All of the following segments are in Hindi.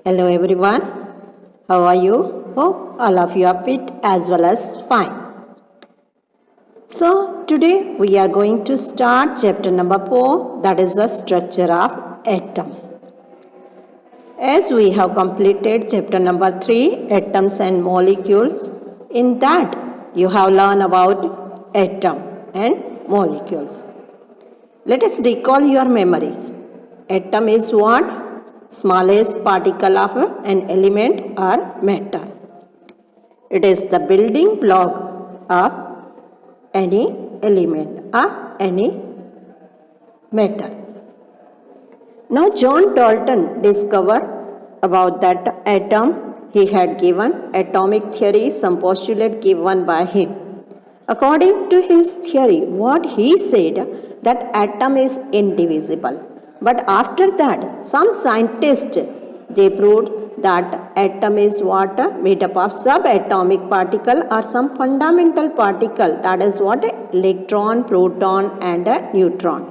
Hello everyone, how are you? Hope all of you are fit as well as fine. So today we are going to start chapter number 4, that is the structure of atom. As we have completed chapter number 3, atoms and molecules, in that you have learned about atom and molecules. Let us recall your memory. Atom is what? Smallest particle of an element or matter. It is the building block of any element or any matter. Now John Dalton discovered about that atom. He had given atomic theory, some postulate given by him. According to his theory, what he said that atom is indivisible. But after that, some scientists, they proved that atom is what? Made up of subatomic particle or some fundamental particle, that is what? Electron, proton and a neutron.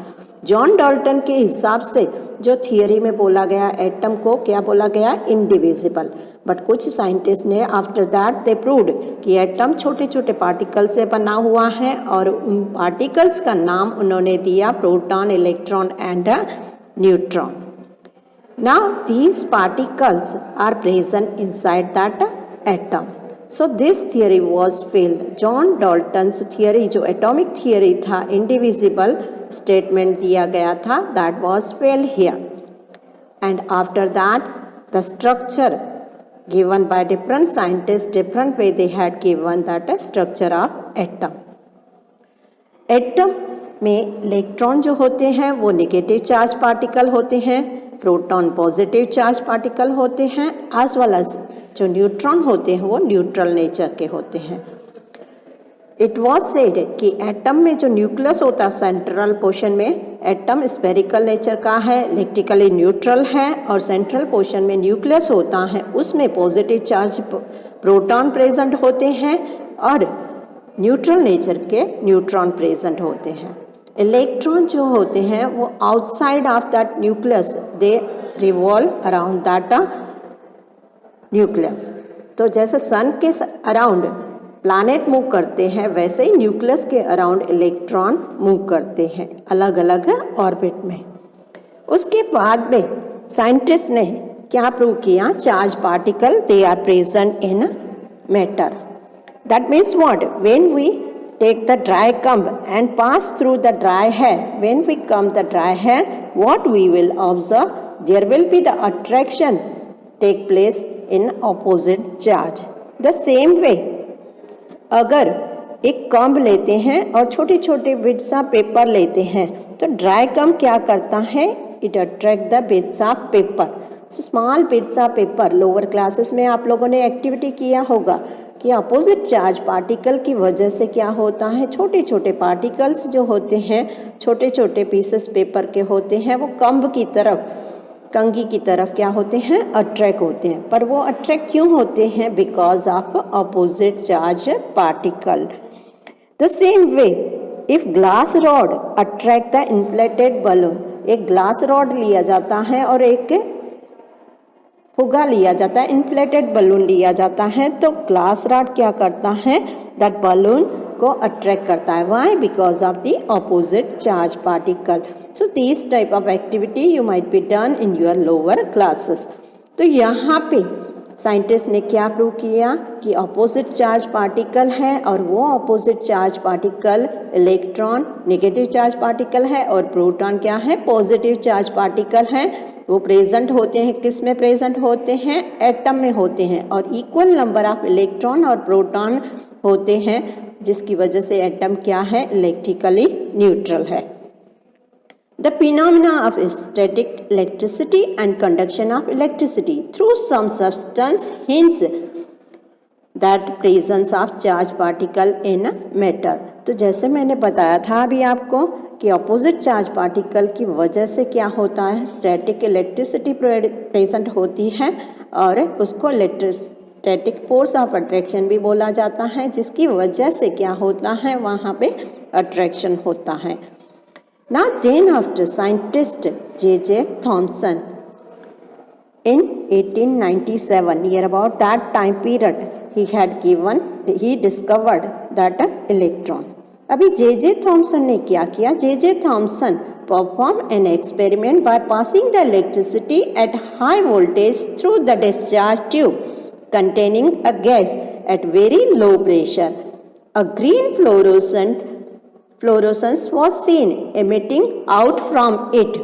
John Dalton के हिसाब से जो थियरी में बोला गया एटम को क्या बोला गया? इनडिविजिबल. बट कुछ साइंटिस्ट ने आफ्टर दैट दे प्रूव्ड कि एटम छोटे छोटे पार्टिकल से बना हुआ है और उन पार्टिकल्स का नाम उन्होंने दिया proton, electron and neutron. Now these particles are present inside that atom. So this theory was failed. John Dalton's theory जो एटॉमिक थियरी था, इंडिविजिबल स्टेटमेंट दिया गया था, that was failed here. And after that the structure given by different scientists, different way they had given that structure of atom. Atom में इलेक्ट्रॉन जो होते हैं वो नेगेटिव चार्ज पार्टिकल होते हैं, प्रोटॉन पॉजिटिव चार्ज पार्टिकल होते हैं, एज वेल एज जो न्यूट्रॉन होते हैं वो न्यूट्रल नेचर के होते हैं. इट वॉज सेड कि एटम में जो न्यूक्लियस होता है सेंट्रल पोर्शन में, एटम स्फेरिकल नेचर का है, इलेक्ट्रिकली न्यूट्रल है, और सेंट्रल पोर्शन में न्यूक्लियस होता है उसमें पॉजिटिव चार्ज प्रोटॉन प्रेजेंट होते हैं और न्यूट्रल नेचर के न्यूट्रॉन प्रेजेंट होते हैं. इलेक्ट्रॉन जो होते हैं वो outside of that nucleus they revolve around that nucleus. तो जैसे सन के अराउंड प्लैनेट मूव करते हैं वैसे ही न्यूक्लियस के अराउंड इलेक्ट्रॉन मूव करते हैं अलग अलग ऑर्बिट में. उसके बाद में साइंटिस्ट ने क्या प्रूव किया? Charge particle they are present in matter. That means what? When we take the dry comb and pass through the dry hair, when we comb the dry hair, what we will observe? There will be the attraction take place in opposite charge. The same way अगर एक कम्ब लेते हैं और छोटे छोटे बिट्स ऑफ पेपर लेते हैं तो ड्राई कम्ब क्या करता है? It attract the bits of paper. So small bits of paper. Lower classes में आप लोगों ने एक्टिविटी किया होगा कि अपोजिट चार्ज पार्टिकल की वजह से क्या होता है, छोटे छोटे पार्टिकल्स जो होते हैं, छोटे छोटे पीसेस पेपर के होते हैं, वो कम्ब की तरफ, कंघी की तरफ क्या होते हैं? अट्रैक्ट होते हैं. पर वो अट्रैक्ट क्यों होते हैं? Because of opposite charge particle. The same way if glass rod attract the inflated balloon. एक ग्लास रॉड लिया जाता है और एक फुगा लिया जाता है, इन्फ्लेटेड बलून लिया जाता है, तो ग्लास रॉड क्या करता है? दैट बलून को अट्रैक्ट करता है. Why? Because of the opposite charge particle. So this type of activity you might be done in your lower classes. तो यहाँ पे साइंटिस्ट ने क्या प्रूव किया कि ऑपोजिट चार्ज पार्टिकल है और वो opposite charge particle electron negative charge particle है और प्रोटॉन क्या है? पॉजिटिव चार्ज पार्टिकल है. वो प्रेजेंट होते हैं, किस में प्रेजेंट होते हैं? एटम में होते हैं. और इक्वल नंबर ऑफ इलेक्ट्रॉन और प्रोटॉन होते हैं जिसकी वजह से एटम क्या है? इलेक्ट्रिकली न्यूट्रल है. The phenomena of static electricity and conduction of electricity through some substance hints that presence of charge particle in matter. तो जैसे मैंने बताया था अभी आपको कि ऑपोजिट चार्ज पार्टिकल की वजह से क्या होता है? स्टैटिक इलेक्ट्रिसिटी प्रेजेंट होती है और उसको इलेक्ट्रोस्टैटिक फोर्स ऑफ अट्रैक्शन भी बोला जाता है, जिसकी वजह से क्या होता है? वहाँ पे अट्रैक्शन होता है. Now then after scientist J.J. Thomson in 1897, near about that time period, he discovered that electron. अभी जे थॉमसन ने क्या किया? J Thompson performed an experiment by passing the electricity at high voltage through the discharge tube containing a gas at very low pressure. A green fluorescence was seen emitting out from it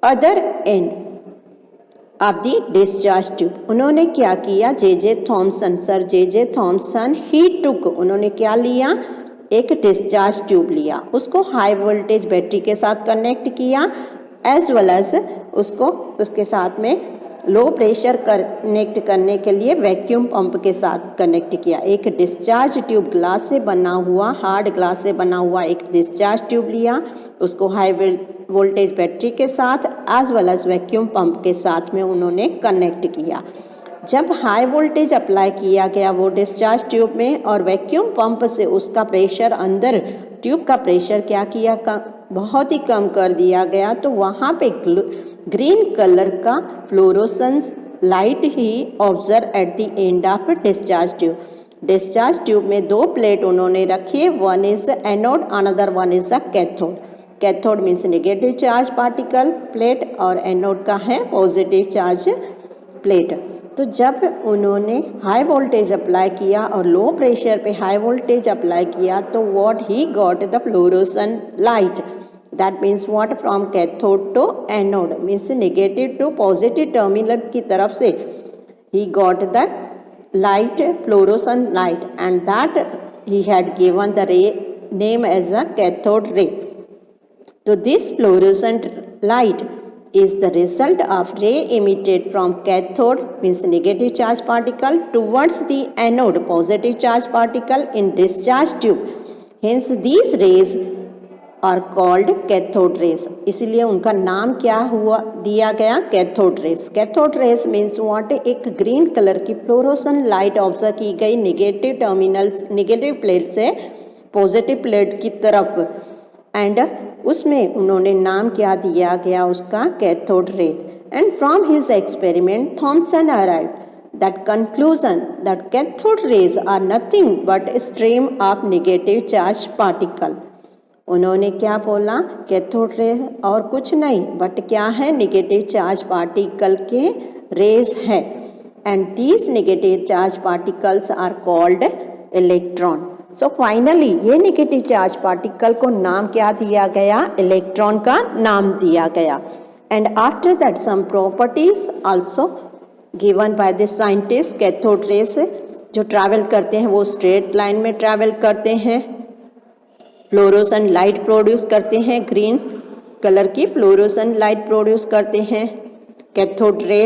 other end of the discharge tube. उन्होंने क्या किया? J Thomson, sir J Thomson ही टुक, उन्होंने क्या लिया? एक डिस्चार्ज ट्यूब लिया, उसको हाई वोल्टेज बैटरी के साथ कनेक्ट किया, एज वेल एज उसके साथ में लो प्रेशर कनेक्ट करने के लिए वैक्यूम पंप के साथ कनेक्ट किया। एक डिस्चार्ज ट्यूब ग्लास से बना हुआ, हार्ड ग्लास से बना हुआ एक डिस्चार्ज ट्यूब लिया, उसको हाई वोल्टेज बैटरी के साथ as well as vacuum pump के साथ में उन्होंने कनेक्ट किया। जब हाई वोल्टेज अप्लाई किया गया वो डिस्चार्ज ट्यूब में और वैक्यूम पंप से उसका प्रेशर अंदर ट्यूब का प्रेशर क्या किया? बहुत ही कम कर दिया गया, तो वहाँ पे ग्रीन कलर का fluorescence light he observe at the end of discharge tube. Discharge tube में दो प्लेट उन्होंने रखी, one is anode, another one is a cathode. Cathode means negative charge particle plate और एनोड का है पॉजिटिव चार्ज प्लेट। तो जब उन्होंने हाई वोल्टेज अप्लाई किया और लो प्रेशर पे हाई वोल्टेज अप्लाई किया तो what he got the fluorescent light, that means what from cathode to anode means negative to positive terminal की तरफ से he got the light, fluorescent light, and that he had given the ray name as a cathode ray. So this fluorescent light is the result of ray emitted from cathode means negative charge particle towards the anode positive charge particle in discharge tube. Hence these rays are called cathode rays. इसलिए उनका नाम क्या हुआ दिया गया? Cathode rays. Cathode rays means what? एक ग्रीन कलर की फ्लोरोसेंट लाइट ऑब्जर्व की गई नेगेटिव टर्मिनल्स, नेगेटिव प्लेट से पॉजिटिव प्लेट की तरफ, एंड उसमें उन्होंने नाम क्या दिया गया उसका? Cathode ray. And from his experiment Thomson arrived that conclusion that cathode rays are nothing but stream of negative charge particle. उन्होंने क्या बोला? कैथोड रे और कुछ नहीं बट क्या है? नेगेटिव चार्ज पार्टिकल के रेज है, and these negative charge particles are called electron. So finally ये नेगेटिव चार्ज पार्टिकल को नाम क्या दिया गया? इलेक्ट्रॉन का नाम दिया गया। And after that some properties also given by the scientist. Cathode rays जो ट्रैवल करते हैं वो स्ट्रेट लाइन में ट्रैवल करते हैं, फ्लोरोसेंट लाइट प्रोड्यूस करते हैं, ग्रीन कलर की फ्लोरोसेंट लाइट प्रोड्यूस करते हैं। Cathode ray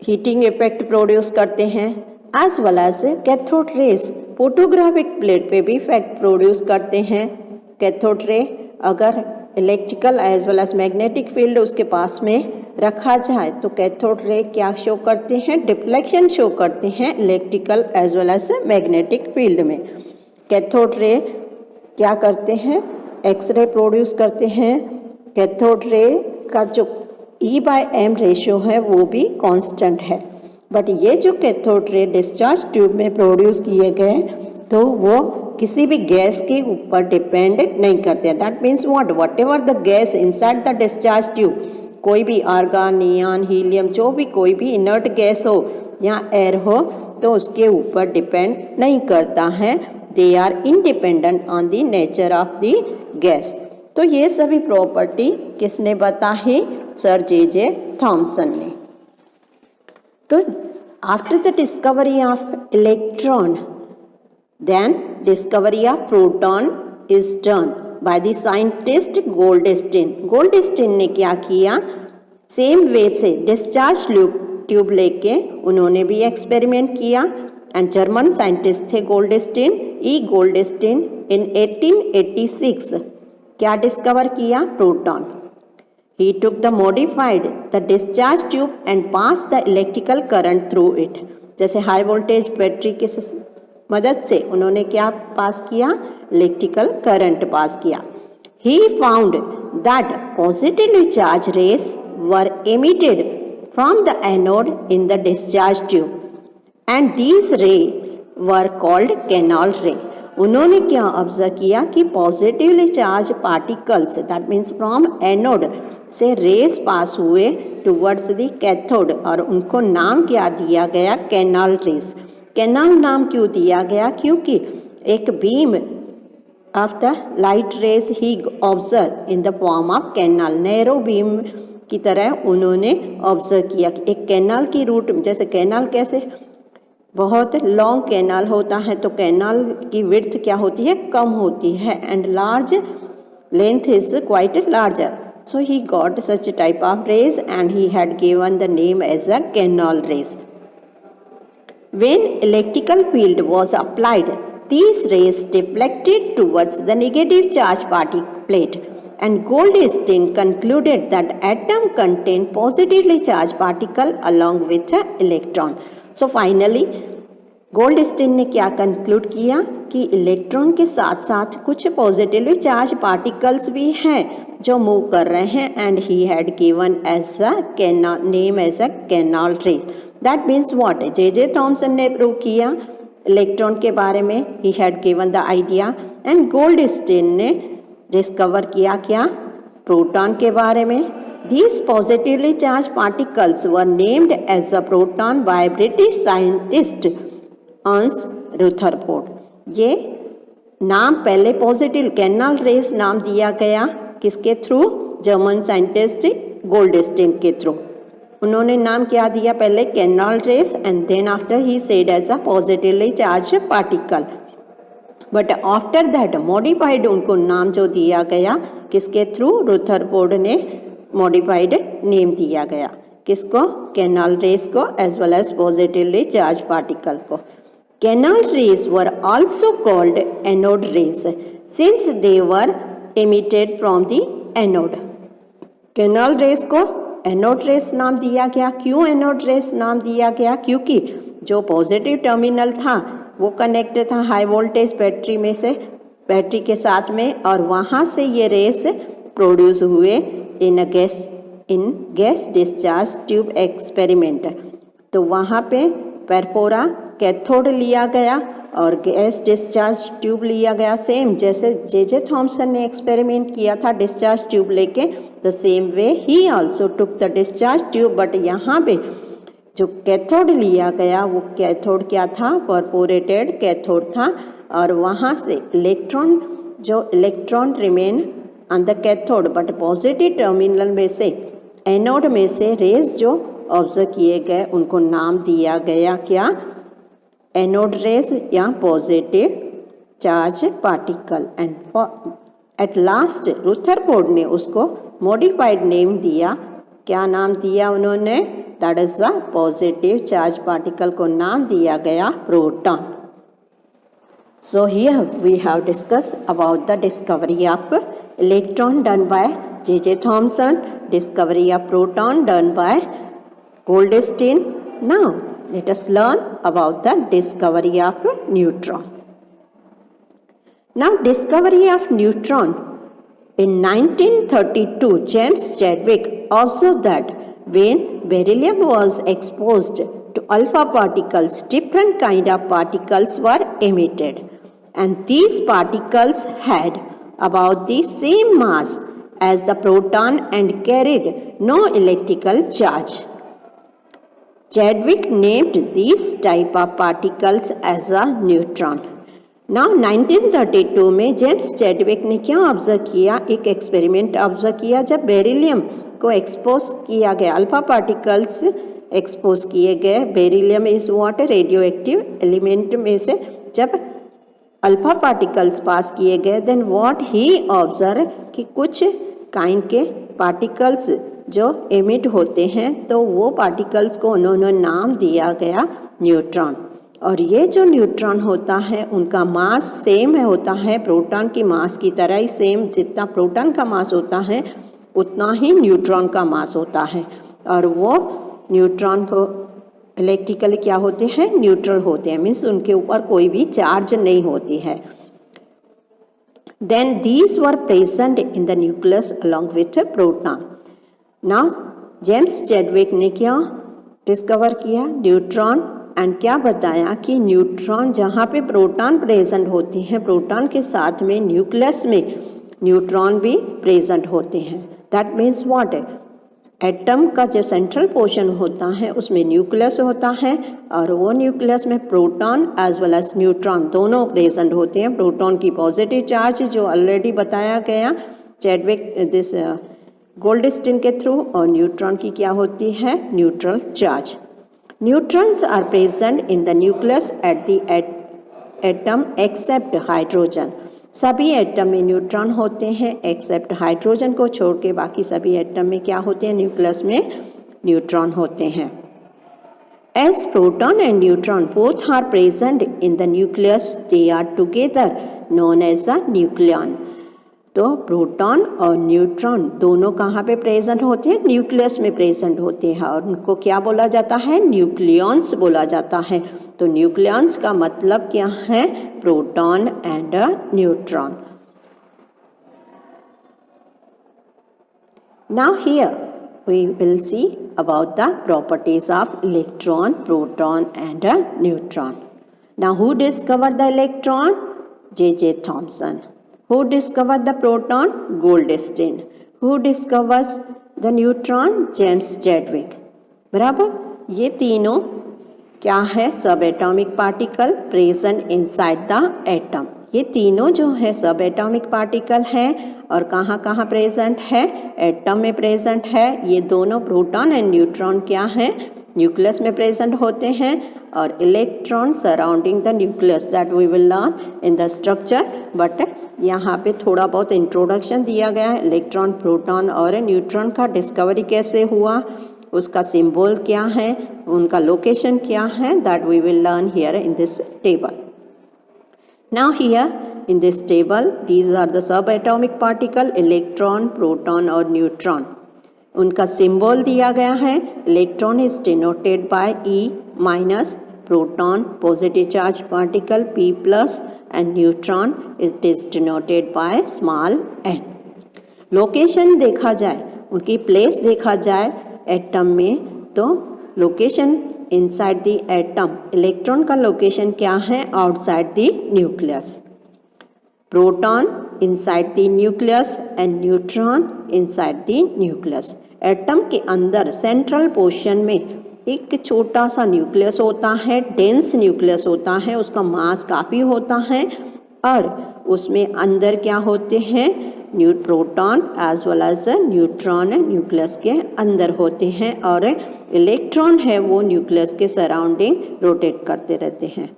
heating effect produce करते हैं, as well as cathode rays photographic plate पे भी इफेक्ट प्रोड्यूस करते हैं। कैथोड रे अगर electrical as well as magnetic field उसके पास में रखा जाए तो कैथोड रे क्या शो करते हैं? डिफ्लेक्शन शो करते हैं electrical as well as magnetic field में। कैथोड रे क्या करते हैं? एक्सरे प्रोड्यूस करते हैं। कैथोड रे का जो E/m रेशियो है वो भी कांस्टेंट है, बट ये जो कैथोड रे डिस्चार्ज ट्यूब में प्रोड्यूस किए गए तो वो किसी भी गैस के ऊपर डिपेंड नहीं करते। That means what ever the gas inside the discharge tube, कोई भी आर्गन, नियॉन, हीलियम, जो भी कोई भी इनर्ट गैस हो या एयर हो तो उसके ऊपर डिपेंड नहीं करता है। They are independent on the nature of the gas. तो ये सभी प्रॉपर्टी किसने बताई? सर जे थॉमसन ने। तो after the discovery of electron then discovery of proton is done by the scientist Goldstein. Goldstein ने क्या किया? सेम वे से डिस्चार्ज ट्यूब लेके उन्होंने भी एक्सपेरिमेंट किया, एंड जर्मन साइंटिस्ट थे गोल्डस्टीन, गोल्डस्टीन। इन 1886 क्या डिस्कवर किया? Proton. He took the modified the discharge tube and passed the electrical current through it. जैसे हाई वोल्टेज बैटरी की मदद से उन्होंने क्या पास किया? इलेक्ट्रिकल करंट पास किया। He found that positively charged rays were emitted from the anode in the discharge tube and these rays were called canal ray. उन्होंने क्या ऑब्जर्व किया कि positively charge particles that means from anode से रेस पास हुए टुवर्ड्स द कैथोड और उनको नाम क्या दिया गया, कैनाल रेस. कैनाल नाम क्यों दिया गया, क्योंकि एक beam of the light rays he observe in the form of canal, narrow beam की तरह उन्होंने ऑब्जर्व किया कि एक कैनाल की रूट, जैसे कैनाल कैसे बहुत लॉन्ग कैनाल होता है तो कैनाल की विड्थ क्या होती है, कम होती है and large length is quite larger. So he got such a type of rays and he had given the name as a canal rays. When electrical field was applied, these rays deflected towards the negative charge plate and Goldstein concluded that atom contained positively charged particle along with an electron. So finally Goldstein ने क्या कंक्लूड किया कि इलेक्ट्रॉन के साथ साथ कुछ पॉजिटिवली चार्ज पार्टिकल्स भी हैं जो मूव कर रहे हैं and he had given as a canal name as a canal rays. That means what, J Thomson ने प्रूव किया इलेक्ट्रॉन के बारे में, he had given the idea and Goldstein ने डिस्कवर किया क्या, प्रोटॉन के बारे में. These positively charged particles were named as a proton by British scientist Ernst Rutherford. ये नाम पहले पॉजिटिव कैनाल रेस नाम दिया गया किसके थ्रू, जर्मन साइंटिस्ट गोल्डस्टीन के थ्रू. उन्होंने नाम क्या दिया, पहले canal rays and then after he said as a positively charged particle. But after that modified उनको नाम जो दिया गया किसके थ्रू, रुथरफोर्ड ने मॉडिफाइड नेम दिया गया किसको, कैनाल रेस को as well as positively charged particle को. Canal rays were also called anode rays since they were emitted from the anode. Canal rays को एनोड रेस नाम दिया गया. क्यों एनोड रेस नाम दिया गया, क्योंकि जो पॉजिटिव टर्मिनल था वो कनेक्ट था हाई वोल्टेज बैटरी में से, बैटरी के साथ में, और वहाँ से ये रेस प्रोड्यूस हुए इन गैस डिस्चार्ज ट्यूब एक्सपेरिमेंट. तो वहाँ पे परफोरा कैथोड लिया गया और गैस डिस्चार्ज ट्यूब लिया गया, सेम जैसे जे थॉमसन ने एक्सपेरिमेंट किया था डिस्चार्ज ट्यूब लेके, the same way he also took the discharge tube. But यहाँ पे जो कैथोड लिया गया वो कैथोड क्या था, परफोरेटेड कैथोड था, और वहाँ से electron remain on the cathode but positive terminal में से एनोड में से रेज जो ऑब्जर्व किए गए उनको नाम दिया गया क्या, एनोड रेस या positive charge particle. And at last Rutherford ने उसको मॉडिफाइड नेम दिया. क्या नाम दिया उन्होंने, that is a positive charge particle को नाम दिया गया proton. So here we have discussed about the discovery of electron done by J.J. Thomson, discovery of proton done by Goldstein. Now let us learn about the discovery of neutron. Now discovery of neutron. In 1932, James Chadwick observed that when beryllium was exposed to alpha particles, different kind of particles were emitted, and these particles had about the same mass as the proton and carried no electrical charge. Chadwick named these type of particles as a neutron. Now 1932 में जेम्स चैडविक ने क्या ऑब्जर्व किया, एक एक्सपेरिमेंट ऑब्जर्व किया. जब बेरिलियम को एक्सपोज किया गया, अल्फा पार्टिकल्स एक्सपोज किए गए, beryllium is what, radio active element में से जब अल्फा पार्टिकल्स पास किए गए, देन व्हाट ही ऑब्जर्व कि कुछ काइंड के पार्टिकल्स जो एमिट होते हैं तो वो पार्टिकल्स को उन्होंने नाम दिया गया न्यूट्रॉन. और ये जो न्यूट्रॉन होता है उनका मास सेम है, होता है प्रोटॉन की मास की तरह ही, सेम जितना प्रोटॉन का मास होता है उतना ही न्यूट्रॉन का मास होता है. और वो न्यूट्रॉन को इलेक्ट्रिकली क्या होते हैं, न्यूट्रल होते हैं, मीन्स उनके ऊपर कोई भी चार्ज नहीं होती है. Then these were present in the nucleus along with proton. Now James Chadwick ने क्या डिस्कवर किया? न्यूट्रॉन। एंड क्या बताया कि न्यूट्रॉन जहाँ पे प्रोटॉन प्रेजेंट होती हैं, प्रोटॉन के साथ में न्यूक्लियस में न्यूट्रॉन भी प्रेजेंट होते हैं। दैट मीन्स व्हाट है, एटम का जो सेंट्रल पोर्शन होता है उसमें न्यूक्लियस होता है और वो न्यूक्लियस में proton as well as neutron दोनों प्रेजेंट होते हैं। प्रोटॉन की पॉजिटिव चार्ज जो ऑलरेडी बताया गया चैडविक दिस गोल्डस्टीन के थ्रू, और न्यूट्रॉन की क्या होती है? Neutral charge. Neutrons are present in the nucleus at the atom except hydrogen. सभी एटम में न्यूट्रॉन होते हैं एक्सेप्ट हाइड्रोजन को छोड़ के, बाकी सभी एटम में क्या होते हैं? न्यूक्लियस में न्यूट्रॉन होते हैं। As proton and neutron both are present in the nucleus, they are together known as a nucleon. तो प्रोटॉन और न्यूट्रॉन दोनों कहाँ पे प्रेजेंट होते हैं? न्यूक्लियस में प्रेजेंट होते हैं और उनको क्या बोला जाता है? न्यूक्लियॉन्स बोला जाता है। तो न्यूक्लियॉन्स का मतलब क्या है? Proton and neutron. Now here we will see about the properties of electron, proton and a neutron. Now who discovered the electron? J.J. Thomson. Who discovered the proton? Goldstein. Who discovers the neutron? James Chadwick. बराबर, ये तीनों क्या है? सब atomic particle present inside the atom. ये तीनों जो है सब एटॉमिक पार्टिकल हैं और कहाँ कहाँ प्रेजेंट है? एटम में प्रेजेंट है। ये दोनों प्रोटॉन एंड न्यूट्रॉन क्या हैं? न्यूक्लियस में प्रेजेंट होते हैं और electron surrounding the nucleus, that we will learn in the structure. But यहाँ पे थोड़ा बहुत इंट्रोडक्शन दिया गया है। इलेक्ट्रॉन, प्रोटॉन और न्यूट्रॉन का डिस्कवरी कैसे हुआ, उसका सिंबल क्या है, उनका लोकेशन क्या है, that we will learn here in this table. Now here in this table, these are the subatomic particle, electron, proton और neutron. उनका symbol दिया गया है। Electron is denoted by E minus, proton positive charge particle P plus and neutron it is denoted by small n. Location देखा जाए, उनकी place देखा जाए एटम में, तो location inside the atom, electron का लोकेशन क्या है? Outside the nucleus. Proton inside the nucleus and neutron inside the nucleus. Atom के अंदर सेंट्रल पोर्शन में एक छोटा सा न्यूक्लियस होता है, डेंस न्यूक्लियस होता है, उसका मास काफ़ी होता है और उसमें अंदर क्या होते हैं? Proton as well as neutron nucleus के अंदर होते हैं और इलेक्ट्रॉन है वो न्यूक्लियस के सराउंडिंग रोटेट करते रहते हैं।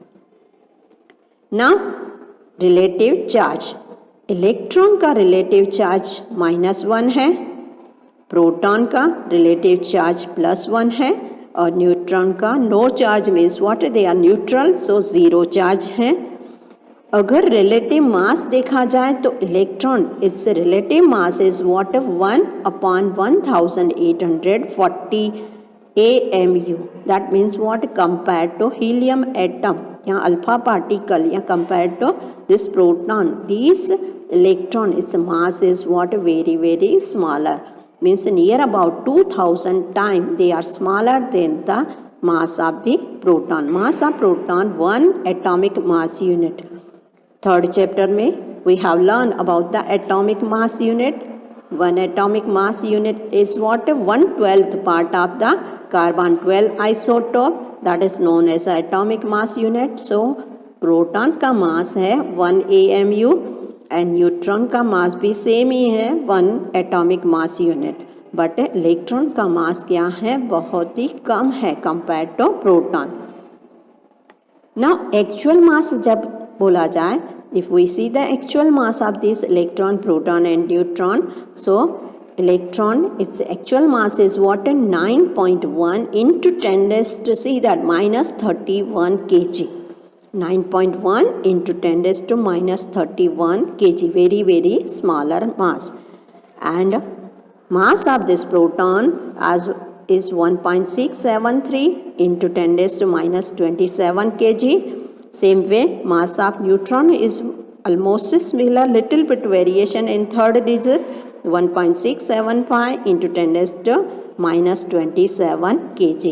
नाउ रिलेटिव चार्ज, इलेक्ट्रॉन का रिलेटिव चार्ज -1 है, प्रोटॉन का रिलेटिव चार्ज +1 है और न्यूट्रॉन का no charge means what, they are neutral, so 0 charge है। अगर रिलेटिव मास देखा जाए तो electron its relative mass is what, 1/1840 AMU. That means what, compare to helium atom या अल्फा पार्टिकल या compare to this proton, this electron its mass is what, very very smaller, means near about 2000 time they are smaller than the mass of the proton. Mass of proton 1 atomic mass unit. Third chapter में we have learned about the atomic mass unit. One atomic mass unit is what, 1/12th part of the carbon 12 isotope, that is known as atomic mass unit. So proton का mass है 1 AMU and neutron का mass भी same ही है 1 atomic mass unit. But electron का मास क्या है? बहुत ही कम है कंपेयर टू प्रोटॉन। नाउ एक्चुअल मास जब बोला जाए, if we see the actual mass of this electron, proton and neutron, so electron its actual mass is what, 9.1 into 10 raised to see that -31 kg. 9.1 into 10 raised to -31 kg, very very smaller mass. And mass of this proton is 1.673 into 10 raised to -27 kg. Same way, mass of neutron is almost similar, little bit variation in third digit, 1.675 into 10 raised to -27 kg.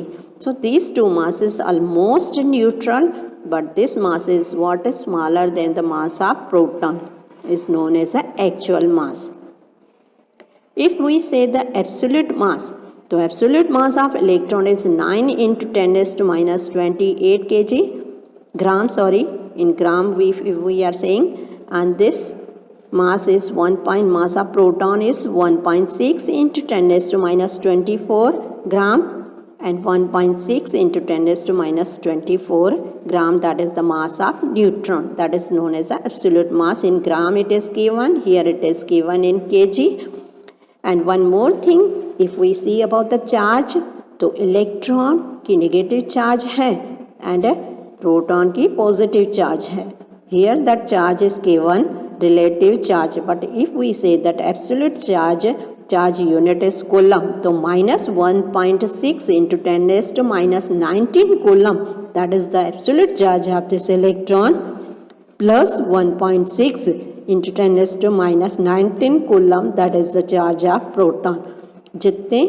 So these two masses almost neutral, but this mass is what is smaller than the mass of proton, is known as the actual mass. If we say the absolute mass, तो absolute mass of electron is 9 into 10 raised to -28 kg, in gram we are saying, and this mass is mass of proton is 1.6 into 10 raised to -24 gram, and 1.6 into 10 raised to -24 gram, that is the mass of neutron, that is known as the absolute mass. In gram it is given, here it is given in kg. And one more thing, if we see about the charge, तो इलेक्ट्रॉन की नेगेटिव चार्ज है एंड प्रोटॉन की पॉजिटिव चार्ज है. Here that charge is given relative charge, but if we say that absolute charge unit is coulomb, तो -1.6 into 10 raised to -19 coulomb, that is the absolute charge of this electron, plus 1.6 into 10 raised to -19 coulomb, that is the charge of proton. जितने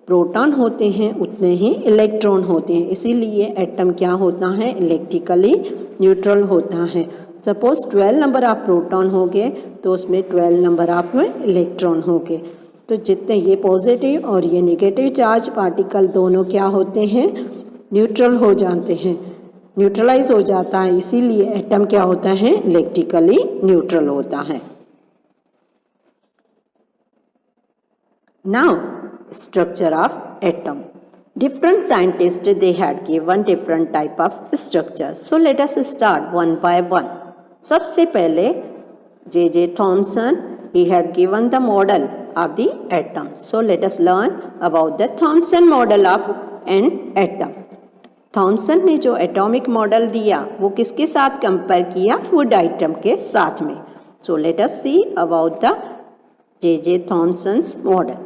प्रोटॉन होते हैं उतने ही इलेक्ट्रॉन होते हैं, इसीलिए एटम क्या होता है, इलेक्ट्रिकली न्यूट्रल होता है. सपोज 12 नंबर ऑफ प्रोटॉन हो गए तो उसमें 12 नंबर ऑफ इलेक्ट्रॉन हो गए. तो जितने ये पॉजिटिव और ये नेगेटिव चार्ज पार्टिकल दोनों क्या होते हैं, न्यूट्रल हो जाते हैं, न्यूट्रलाइज हो जाता है, इसीलिए एटम क्या होता है, इलेक्ट्रिकली न्यूट्रल होता है. Now, structure of atom. Different scientists, they had given different type of structure. So let us start one by one. सबसे पहले J.J. Thomson, he had given the model of the atom. So let us learn about the Thomson model of an atom. Thomson ने जो एटॉमिक मॉडल दिया वो किसके साथ कंपेयर किया, फूड आइटम के साथ में. So let us see about the J.J. Thomson's model.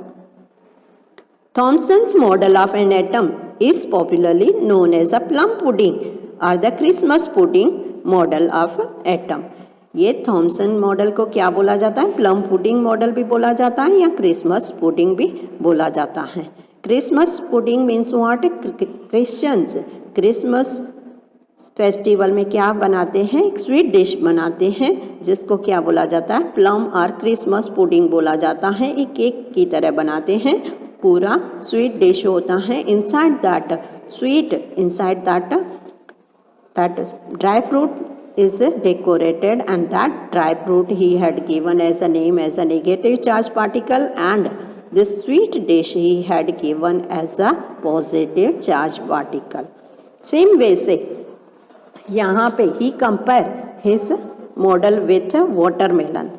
Thomson's model of an atom is popularly known as a plum pudding or the Christmas pudding model of atom. ये थॉमसन मॉडल को क्या बोला जाता है, प्लम पुडिंग मॉडल भी बोला जाता है या क्रिसमस पुडिंग भी बोला जाता है. Christmas pudding means what, Christians Christmas festival में क्या बनाते हैं, एक स्वीट डिश बनाते हैं जिसको क्या बोला जाता है, प्लम और क्रिसमस पुडिंग बोला जाता है. एक केक की तरह बनाते हैं, पूरा स्वीट डिश होता है. Inside that sweet, inside that dry fruit is decorated, and that dry fruit he had given as a name as a negative charge particle, and this sweet dish he had given as a positive charge particle. Same way से यहाँ पे he compare his model with watermelon.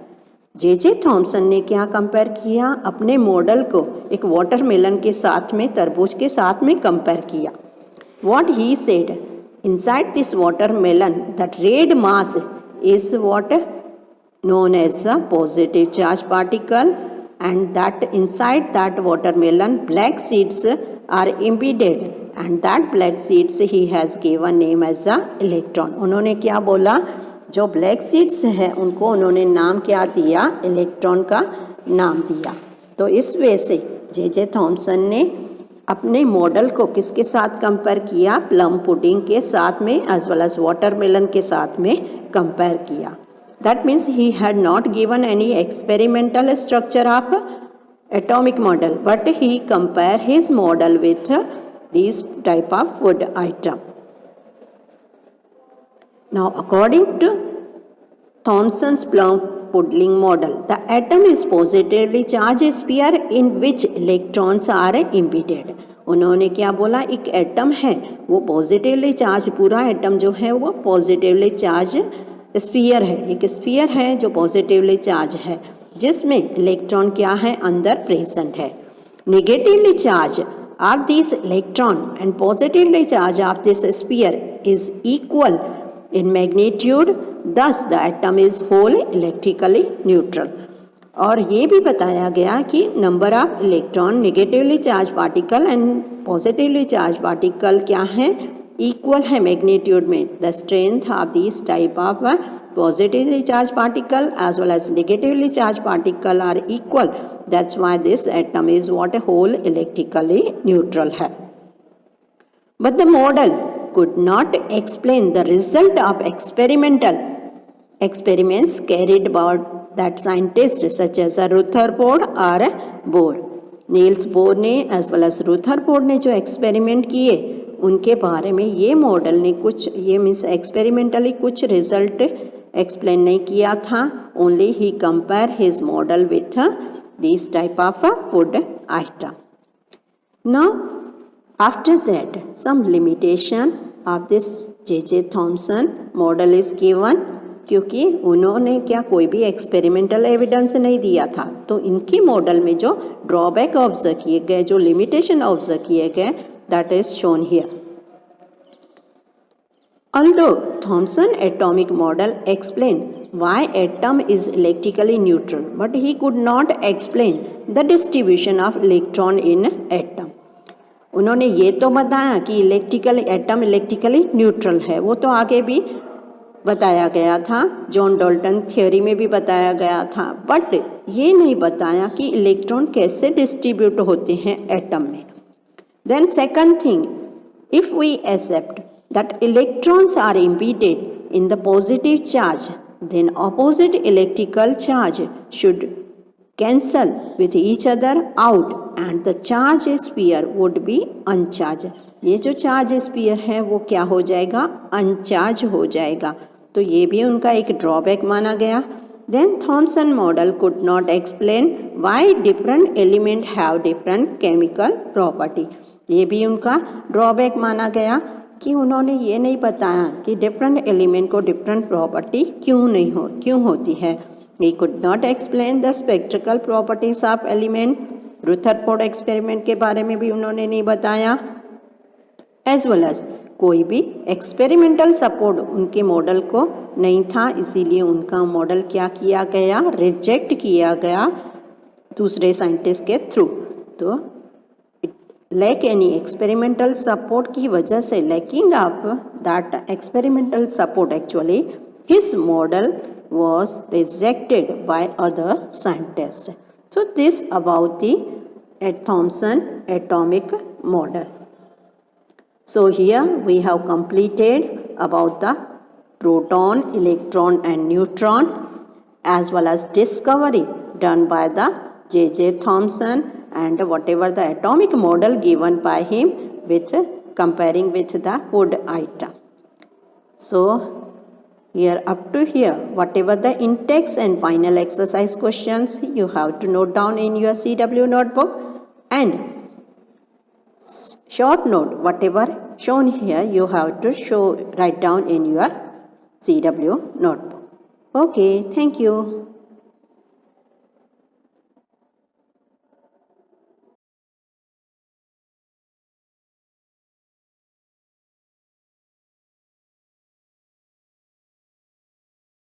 J.J. Thomson ने क्या कंपेयर किया, अपने मॉडल को एक वाटरमेलन के साथ में, तरबूज के साथ में कंपेयर किया. What he said, inside this watermelon, that red mass is what known as the positive charge particle, and that inside that watermelon black seeds are embedded, and that black seeds he has given name as the electron. उन्होंने क्या बोला, जो ब्लैक सीड्स हैं उनको उन्होंने नाम क्या दिया, इलेक्ट्रॉन का नाम दिया. तो इस वे से J.J. थॉमसन ने अपने मॉडल को किसके साथ कंपेयर किया, प्लम पुडिंग के साथ में एज वेल एज वाटरमेलन के साथ में कंपेयर किया. That means he had not given any experimental structure of atomic model, but he compare his model with this type of food item. Now according to Thomson's plum pudding model, the atom is positively charged sphere in which electrons are embedded. उन्होंने क्या बोला, एक एटम है वो पॉजिटिवली चार्ज, पूरा एटम जो है वो पॉजिटिवली चार्ज स्फीयर है, एक स्फीयर है जो पॉजिटिवली चार्ज है जिसमें इलेक्ट्रॉन क्या है, अंदर प्रेजेंट है. Negatively charge of this electron and positively charge of this sphere is equal in magnitude, thus the atom is whole electrically neutral. और ये भी बताया गया कि number of electron negatively charge particle and positively charged particle क्या हैं, इक्वल है मैग्नीट्यूड में. The strength of this type of positively charged particle as well as negatively charged particle are equal. That's why this atom is what a whole electrically neutral है. But the model could not explain the result of experimental experiments carried about that scientists such as Rutherford or Bohr. Niels Bohr ने एज वेल एज रुथरफोर्ड ने जो एक्सपेरिमेंट किए उनके बारे में ये मॉडल ने कुछ ये मीन्स एक्सपेरिमेंटली कुछ रिजल्ट एक्सप्लेन नहीं किया था. Only he compare his model with this type of food item. Now after that some limitation of this J Thomson model is given. क्योंकि उन्होंने क्या कोई भी एक्सपेरिमेंटल एविडेंस नहीं दिया था, तो इनकी मॉडल में जो ड्रॉबैक ऑब्जर्व किए गए, जो लिमिटेशन ऑब्जर्व किए गए, that is shown here. Although Thomson atomic model explained why atom is electrically neutral, but he could not explain the distribution of electron in atom. उन्होंने ये तो बताया कि एटम इलेक्ट्रिकली न्यूट्रल है, वो तो आगे भी बताया गया था, जॉन डाल्टन थ्योरी में भी बताया गया था, बट ये नहीं बताया कि इलेक्ट्रॉन कैसे डिस्ट्रीब्यूट होते हैं एटम में. Then second thing, if we accept that electrons are embedded in the positive charge, then opposite electrical charge should cancel with each other out and the charge sphere would be uncharged. ये जो चार्ज स्फीयर है वो क्या हो जाएगा, अनचार्ज हो जाएगा. तो ये भी उनका एक ड्रॉबैक माना गया. Then Thomson model could not explain why different element have different chemical property. ये भी उनका ड्रॉबैक माना गया कि उन्होंने ये नहीं बताया कि डिफरेंट एलिमेंट को डिफरेंट प्रॉपर्टी क्यों होती है. He could not explain the spectral properties of element. Rutherford experiment के बारे में भी उन्होंने नहीं बताया. एज वेल एज कोई भी एक्सपेरिमेंटल सपोर्ट उनके मॉडल को नहीं था, इसीलिए उनका मॉडल क्या किया गया, रिजेक्ट किया गया दूसरे साइंटिस्ट के थ्रू. तो लैक एनी एक्सपेरिमेंटल सपोर्ट की वजह से, lacking of that experimental support actually his model was rejected by other scientists. So this about the Thomson atomic model. So here we have completed about the proton, electron and neutron as well as discovery done by the J.J. Thomson and whatever the atomic model given by him with comparing with the food item. So here up to here whatever the in-text and final exercise questions you have to note down in your CW notebook, and short note whatever shown here you have to write down in your CW notebook. Okay, thank you.